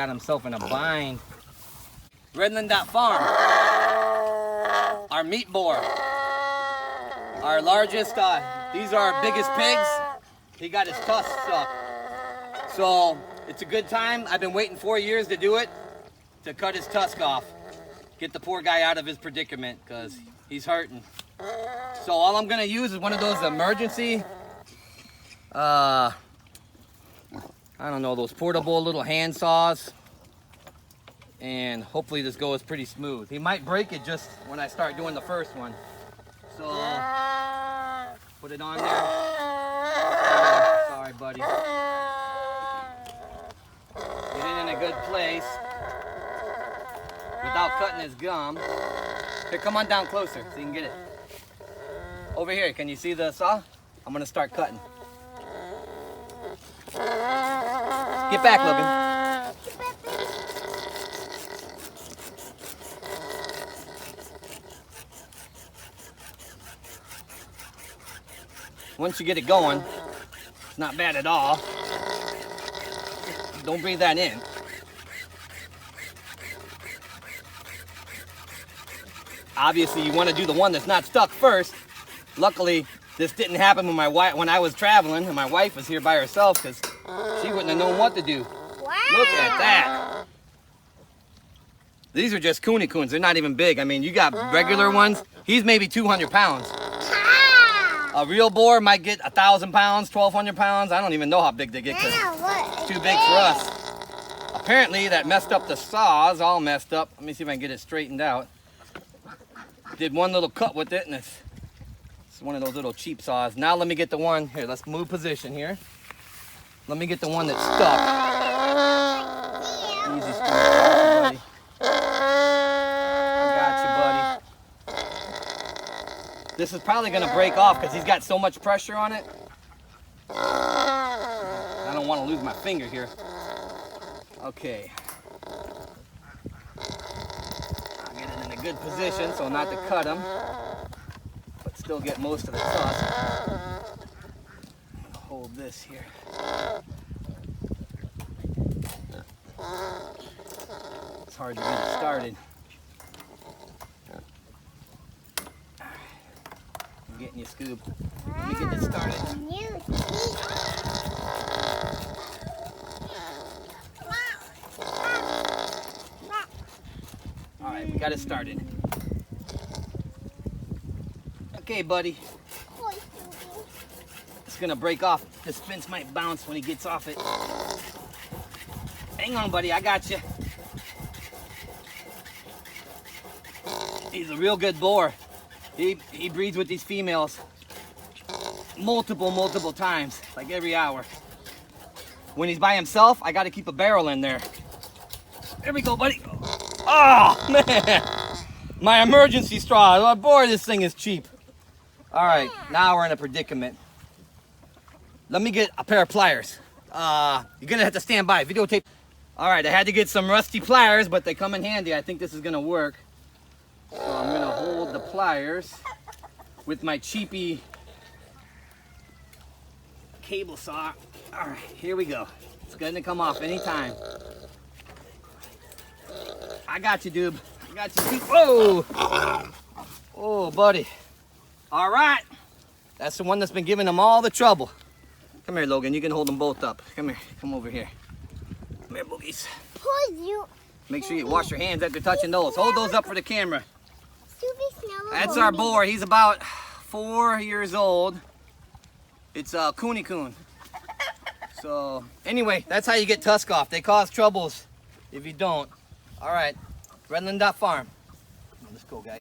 got himself in a bind. Redland.Farm. Our meat boar. Our largest, these are our biggest pigs. He got his tusks up. So it's a good time. I've been waiting 4 years to do it, to cut his tusk off. Get the poor guy out of his predicament because he's hurting. So all I'm gonna use is one of those emergency, I don't know, those portable little hand saws. And hopefully this goes pretty smooth. He might break it just when I start doing the first one. So put it on there. Oh, sorry, buddy. Get it in a good place without cutting his gum. Here, come on down closer so you can get it. Over here, can you see the saw? I'm gonna start cutting. Get back, Logan. Once you get it going, it's not bad at all. Don't breathe that in. Obviously, you want to do the one that's not stuck first. Luckily, this didn't happen when I was traveling and my wife was here by herself because she wouldn't have known what to do. Wow. Look at that. These are just coons. They're not even big. I mean, you got regular ones. He's maybe 200 pounds. A real boar might get 1,000 pounds, 1,200 pounds. I don't even know how big they get because it's too big for us. Apparently, that messed up the saws, all messed up. Let me see if I can get it straightened out. Did one little cut with it, and it's one of those little cheap saws. Now let me get the one, here, let's move position here. Let me get the one that's stuck. Easy, buddy. I got you, buddy. This is probably gonna break off because he's got so much pressure on it. I don't want to lose my finger here. Okay. I'll get it in a good position so not to cut him, but still get most of the tusk. Hold this here. It's hard to get it started. I'm getting you, Scoob. Let me get this started. All right, we got it started. Okay, buddy. It's gonna break off. This fence might bounce when he gets off it. Hang on, buddy, I got you. He's a real good boar. He breeds with these females multiple times, like every hour. When he's by himself, I gotta keep a barrel in there. There we go, buddy. Oh, man. My emergency straw. Oh, boy, this thing is cheap. All right, now we're in a predicament. Let me get a pair of pliers. You're gonna have to stand by, videotape. All right, I had to get some rusty pliers, but they come in handy. I think this is gonna work. So I'm gonna hold the pliers with my cheapy cable saw. All right, here we go. It's gonna come off anytime. I got you, dude. I got you. Whoa! Oh, buddy. All right. That's the one that's been giving him all the trouble. Come here, Logan. You can hold them both up. Come here. Come over here. Come here, boogies. Make sure you wash your hands after touching those. Hold those up for the camera. That's our boar. He's about 4 years old. It's a coon. So, anyway, that's how you get tusk off. They cause troubles if you don't. All right, Redland.Farm. Let's go, guys.